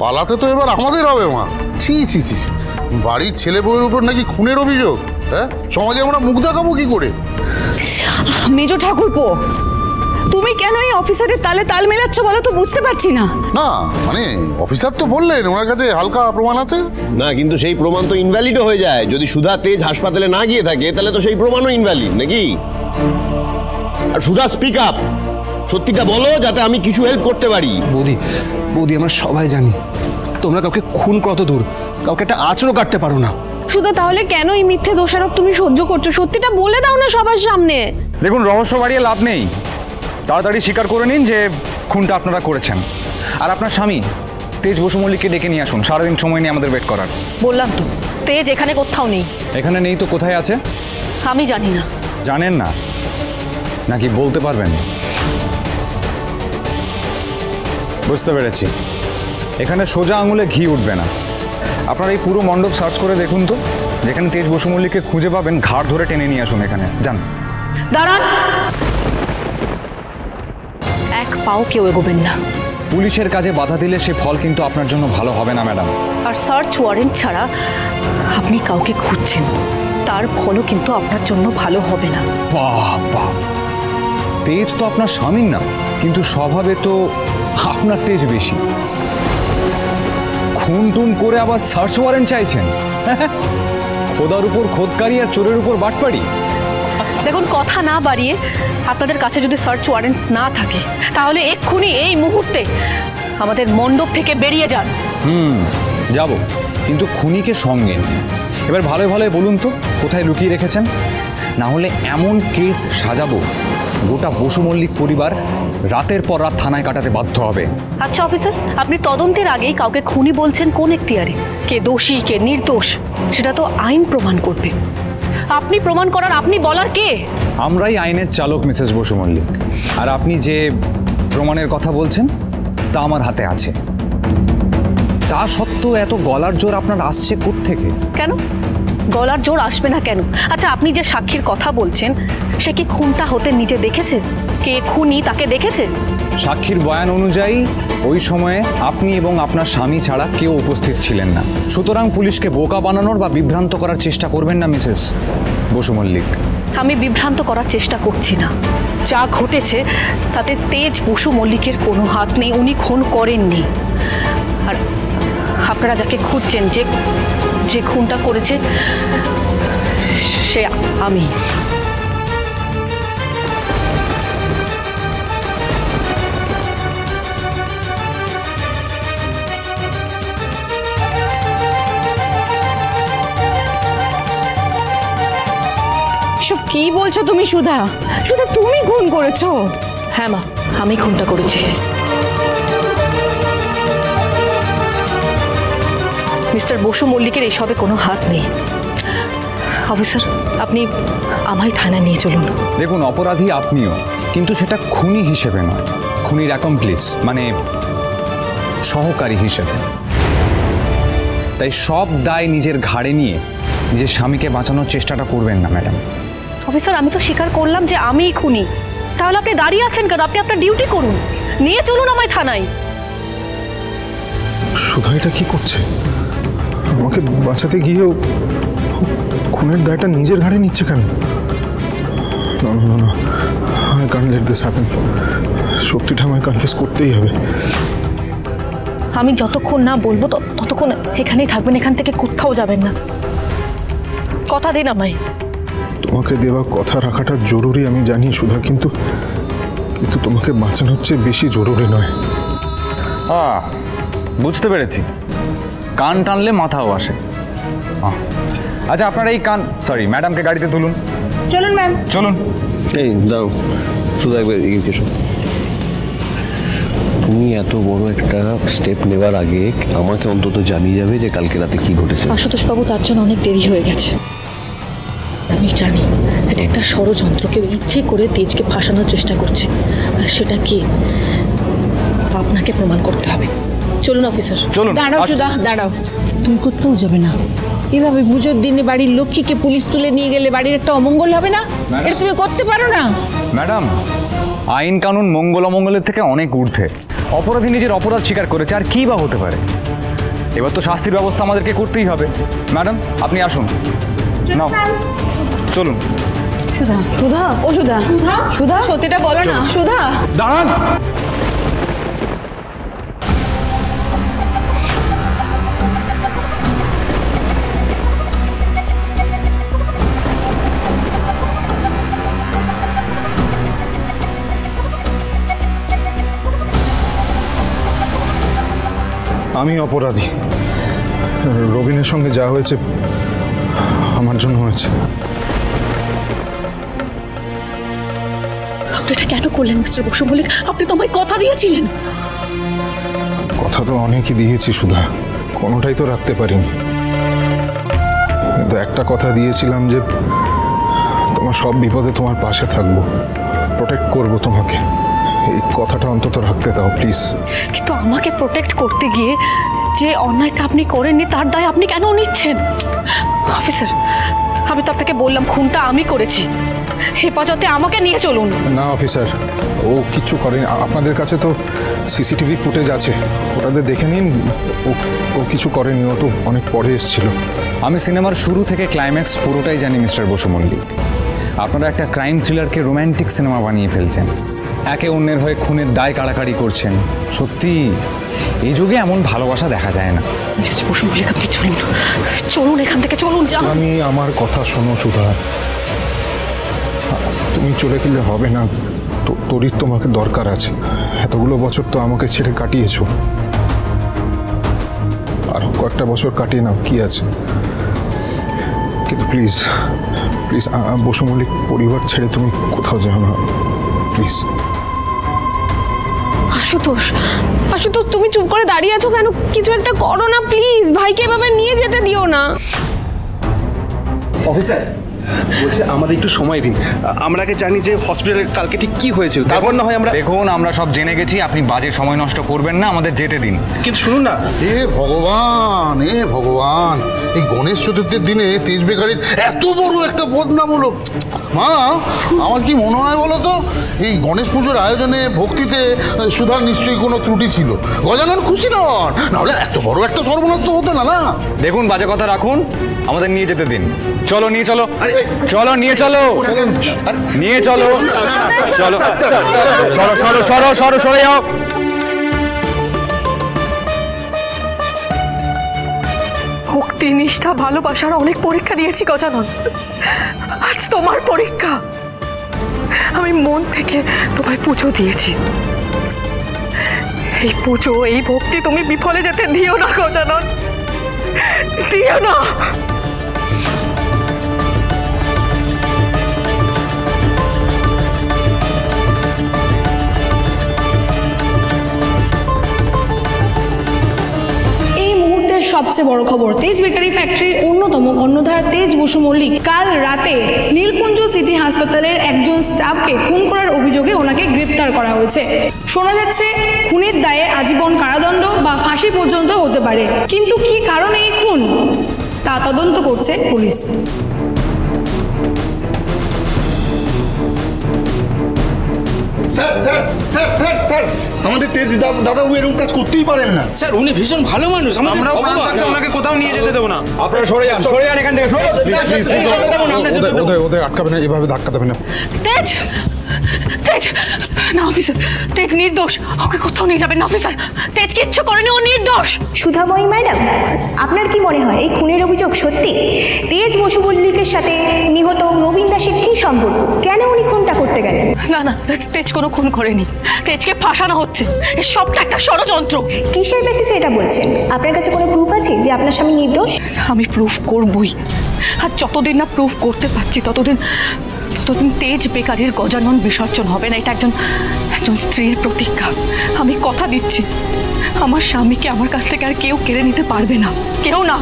পালাতে তো এবার আমাদের হবে মা। ছি ছি ছি, বাড়ির ছেলে বউয়ের উপর নাকি খুনের অভিযোগ। হ্যাঁ, সমাজে আমরা মুখ দেখাবো কি করে? মেজো ঠাকুরপো, তুমি কেন এই অফিসারের তালে তাল মেলাচ্ছ বলো তো, বুঝতে পারছি না। না মানে অফিসার তো বললেন ওনার কাছে হালকা প্রমাণ আছে। না, কিন্তু সেই প্রমাণ তো ইনভ্যালিডও হয়ে যায়। যদি সুধা তেজ হাসপাতালে না গিয়ে থাকে তাহলে তো সেই প্রমাণও ইনভ্যালিড নাকি? আর সুধা, স্পিক আপ, সত্যিটা বলো যাতে আমি কিছু হেল্প করতে পারি। বৌদি বৌদি, আমরা সবাই জানি তোমরা কাউকে খুন কত দূর, কাউকে একটা আঁচড়ও কাটতে পারো না। সুধা, তাহলে কেন এই মিথ্যে দোষারোপ তুমি সহ্য করছো? সত্যিটা বলে দাও না সবার সামনে। দেখুন, রহস্য বাড়িয়ে লাভ নেই। তাড়াতাড়ি স্বীকার করে নিন যে খুনটা আপনারা করেছেন। আর আপনার স্বামী তেজ বসু মল্লিককে ডেকে নিয়ে আসুন। সারাদিন সময় নিয়ে আমাদের ওয়েট করার। বললাম তো, তেজ এখানে কোথাও নেই। এখানে নেই তো কোথায় আছে? আমি জানি না। জানেন না নাকি বলতে পারবেন? বুঝতে পেরেছি, এখানে সোজা আঙুলে ঘি উঠবে না। আপনারা এই পুরো মণ্ডপ সার্চ করে দেখুন তো, যেখানে তেজ বসু মল্লিককে খুঁজে পাবেন ঘাড় ধরে টেনে নিয়ে আসুন এখানে। যান। দাঁড়ান, এক পাও কেউ এগোবেন না। পুলিশের কাজে বাধা দিলে সে ফল কিন্তু আপনার জন্য ভালো হবে না ম্যাডাম। আর সার্চ ওয়ারেন্ট ছাড়া আপনি কাউকে খুঁজছেন, তার ফলও কিন্তু আপনার জন্য ভালো হবে না। বাবা, তেজ তো আপনার স্বামীর নাম, কিন্তু স্বভাবে তো আপনার তেজ বেশি। খুন টুন করে আবার সার্চ ওয়ারেন্ট চাইছেন? খোদার উপর খোদকারি আর চোরের উপর বাটপাড়ি। দেখুন, কথা না বাড়িয়ে, আপনাদের কাছে যদি সার্চ ওয়ারেন্ট না থাকে তাহলে এক্ষুনি এই মুহূর্তে আমাদের মণ্ডপ থেকে বেরিয়ে যান। যাব, কিন্তু খুনিকে সঙ্গে নিয়ে। এবার ভালো ভালো বলুন তো কোথায় লুকিয়ে রেখেছেন, না হলে এমন কেস সাজাবো গোটা বসু মল্লিক পরিবার রাতের পর রাত থানায় কাটাতে বাধ্য হবে। আচ্ছা অফিসার, আপনি তদন্তের আগেই কাউকে খুনি বলছেন কোন এখতিয়ারে? কে দোষী কে নির্দোষ সেটা তো আইন প্রমাণ করবে। আপনি প্রমাণ করার, আপনি বলার কে? আমরাই আইনের চালক মিসেস বসু মল্লিক। আর আপনি যে প্রমাণের কথা বলছেন তা আমার হাতে আছে। তা সত্ত্বেও এত গলার জোর আপনার আসছে কোত্থেকে? কেন গলার জোর আসবে না কেন? আচ্ছা, আপনি যে সাক্ষীর কথা বলছেন সে কি খুনটা হতে নিজে দেখেছে? কে খুনি তাকে দেখেছে? সাক্ষীর বয়ান অনুযায়ী ওই সময়ে আপনি এবং আপনার স্বামী ছাড়া কেউ উপস্থিত ছিলেন না। সুতরাং পুলিশকে বোকা বানানোর বা বিভ্রান্ত করার চেষ্টা করবেন না মিসেস বসু মল্লিক। আমি বিভ্রান্ত করার চেষ্টা করছি না। যা ঘটেছে তাতে তেজ বসু মল্লিকের কোনো হাত নেই, উনি খুন করেননি। আর আপনারা যাকে খুঁজছেন, যে খুনটা করেছে সে আমি। এসব কি বলছো তুমি সুধা? সুধা, তুমি খুন করেছো? হ্যাঁ মা, আমি খুনটা করেছি। মিস্টার বসু মল্লিকের এইসবে কোনো হাত নেই। অফিসার, আপনি আমায় থানায় নিয়ে চলুন। দেখুন, অপরাধী আপনিও, কিন্তু সেটা খুনি হিসেবে নয়, খুনির অ্যাকমপ্লিস মানে সহকারী হিসেবে। তাই সব দায় নিজের ঘাড়ে নিয়ে নিজের স্বামীকে বাঁচানোর চেষ্টাটা করবেন না ম্যাডাম। অফিসার, আমি তো স্বীকার করলাম যে আমিই খুনি। তাহলে আপনি দাঁড়িয়ে আছেন কেন? আপনি আপনার ডিউটি করুন, নিয়ে চলুন আমায় থানায়। সুধা এটা কি করছে? আমাকে বাঁচাতে গিয়েও খুনের দায়টা নিজের ঘাড়ে নিচ্ছে কেন? না না না, I can't let this happen. সত্যিটা আমায় কনফেস করতেই হবে। আমি যতক্ষণ না বলবো ততক্ষণ এখানেই থাকবেন, এখান থেকে কোথাও যাবেন না। কথা দিন আমায়। তোমাকে দেওয়া কথা রাখাটা জরুরি আমি জানি সুধা, কিন্তু তোমাকে বাঁচানোর চেয়ে বেশি জরুরি নয়। বুঝতে পেরেছি, কান টানলে মাথাও আসে। আচ্ছা, আপনারা এই সরি ম্যাডামকে গাড়িতে তুলুন। চলুন ম্যাম, চলুন। এই দাও, শুধু একবার এগিয়ে এসো। তুমি এত বড় একটা স্টেপ নেবার আগে আমাকে অন্তত জানিয়ে যাবে যে কালকে রাতে কি ঘটেছে। আশুতোষবাবু, তার জন্য অনেক দেরি হয়ে গেছে। আমি জানি এটা একটা ষড়যন্ত্র, কেউ ইচ্ছে করে তেজকে ফাঁসানোর চেষ্টা করছে। আর সেটা কি আপনাকে প্রমাণ করতে হবে। চলুন অফিসার। চলুন। দাঁড়াও সুধা, দাঁড়াও। তুমি কোথাও যাবে না। এভাবে পুজোর দিনে বাড়ির লক্ষ্মীকে পুলিশ তুলে নিয়ে গেলে বাড়ির একটা অমঙ্গল হবে না? এটা তুমি করতে পারো না। ম্যাডাম, আইন কানুন মঙ্গল অমঙ্গলের থেকে অনেক ঊর্ধ্বে। অপরাধী নিজের অপরাধ স্বীকার করেছে, আর কি বা হতে পারে। এবার তো শাস্তির ব্যবস্থা আমাদেরকে করতেই হবে। ম্যাডাম আপনি আসুন, নাও চলুন। সুধা, সুধা, ও সুধা, সুধা, সত্যিটা বলো না সুধা। দাঁড়ান। আমি অপরাধী। রবিনের সঙ্গে যা হয়েছে আমার জন্য হয়েছে। আপনি এটা কেন করলেন মিস্টার বসু মল্লিক? আপনি তো আমায় কথা দিয়েছিলেন। কথা তো অনেকই দিয়েছি সুধা, কোনোটাই তো রাখতে পারিনি। কিন্তু একটা কথা দিয়েছিলাম যে তোমার সব বিপদে তোমার পাশে থাকবো, প্রোটেক্ট করবো তোমাকে। এই কথাটা অন্তত রাখতে দাও প্লিজ। কিন্তু আমাকে প্রোটেক্ট করতে গিয়ে যে অন্যায়টা আপনি করেননি তার দায় আপনি কেন নিচ্ছেন? অফিসার, আমি তো আপনাকে বললাম খুনটা আমি করেছি, হেফাজতে আমাকে নিয়ে চলুন। না অফিসার, ও কিচ্ছু করেনি। আপনাদের কাছে তো সিসিটিভি ফুটেজ আছে, ওটাতে দেখে নিন। ও কিছু করেনি, ও তো অনেক পরে এসেছিল। আমি সিনেমার শুরু থেকে ক্লাইম্যাক্স পুরোটাই জানি মিস্টার বসু মল্লিক। আপনারা একটা ক্রাইম থ্রিলারকে রোম্যান্টিক সিনেমা বানিয়ে ফেলছেন, একে অন্যের হয়ে খুনের দায় কাড়াকাড়ি করছেন। সত্যি এই যুগে এমন ভালোবাসা দেখা যায় না। মিস্টার বসু মল্লিক, আপনি চলুন, চলুন এখান থেকে, চলুন যান। আমি আমার কথা শোনো সুধা, তুমি চলে গেলে হবে না। তোরই তোমাকে দরকার আছে। এতগুলো বছর তো আমাকে ছেড়ে কাটিয়েছো, আর কয়েকটা বছর কাটিয়ে নাও, কি আছে। কিন্তু প্লিজ প্লিজ বসু মল্লিক পরিবার ছেড়ে তুমি কোথাও যাও না প্লিজ। আশুতোষ, আশুতোষ তুমি চুপ করে দাঁড়িয়ে আছো কেন? কিছু একটা করো না প্লিজ, ভাইকে এভাবে নিয়ে যেতে দিও না। অফিসার বলছে আমাদের একটু সময় দিন, আমরা আগে জানি যে হসপিটালে কালকে ঠিক কি হয়েছিল, তারপর না হয় আমরা। দেখুন আমরা সব জেনে গেছি, আপনি বাজে সময় নষ্ট করবেন না, আমাদের যেতে দিন। কিন্তু শুনুন না। এ ভগবান, এ ভগবান, এই গণেশ চতুর্থীর দিনে তেজ বেকারির এত বড় একটা বদনাম হলো। মা, আমার কি মনে হয় বলো তো, এই গণেশ পুজোর আয়োজনে ভক্তিতে সুধার নিশ্চয়ই কোনো ত্রুটি ছিল। গজানন খুশি নন, নাহলে এত বড় একটা সর্বনাশ তো হতো না। না দেখুন বাজে কথা রাখুন, আমাদের নিয়ে যেতে দিন। চলো নিয়ে চলো, চলো নিয়ে চলো, নিয়ে চলো, চলো সরো সরো সরো সরো সরে যাও। ভক্তি, নিষ্ঠা, ভালোবাসার অনেক পরীক্ষা দিয়েছি গজানন, আজ তোমার পরীক্ষা। আমি মন থেকে তোমায় পুজো দিয়েছি, এই পুজো, এই ভক্তি তুমি বিফলে যেতে দিও না গজানন, দিও না। সবচেয়ে বড় খবর, তেজ বেকারি ফ্যাক্টরির অন্যতম কর্ণধার তেজ বসু মল্লিক কাল রাতে নীলকুঞ্জ সিটি হাসপাতালের একজন স্টাফকে খুন করার অভিযোগে ওনাকে গ্রেপ্তার করা হয়েছে। শোনা যাচ্ছে খুনের দায়ে আজীবন কারাদণ্ড বা ফাঁসি পর্যন্ত হতে পারে। কিন্তু কি কারণে এই খুন তা তদন্ত করছে police. Sir sir sir sir sir, আমাদের তেজ দাদা এরকম কাজ করতেই পারেন না। স্যার উনি ভীষণ ভালো মানুষ, আমরাও প্রাণ থাকতে ওনাকে কোথাও নিয়ে যেতে দেবো না। আপনারা সরে যান, সরে যান এখান থেকে, সরে। প্লিজ প্লিজ প্লিজ, ওদের আটকাবে না, এভাবে ধাক্কা দেবে না। তেজ, তেজ না অফিসার, তেজ নির্দোষ, ওকে কোথাও নিয়ে যাবেন না অফিসার। তেজ কিচ্ছু করেনি, ও নির্দোষ। সুধাময়ী ম্যাডাম, আপনার কি মনে হয় এই খুনের অভিযোগ সত্যি? তেজ বসু মল্লিকের সাথে নিহত নবীন দাসের কি সম্পর্ক? কেন উনি খুনটা করতে গেলেন? না না, তেজ কোনো খুন করেনি, তেজকে ফাঁসানো হচ্ছে, এর সবটা একটা ষড়যন্ত্র। কিসের বেসিসে এটা বলছেন? আপনার কাছে কোনো প্রুফ আছে যে আপনার স্বামী নির্দোষ? আমি প্রুফ করবই, আর যতদিন না প্রুফ করতে পারছি ততদিন তেজ বেকারির গজানন বিসর্জন হবে না। এটা একজন স্ত্রীর প্রতিজ্ঞা। আমি কথা দিচ্ছি, আমার স্বামীকে আমার কাছ থেকে আর কেউ কেড়ে নিতে পারবে না, কেউ না।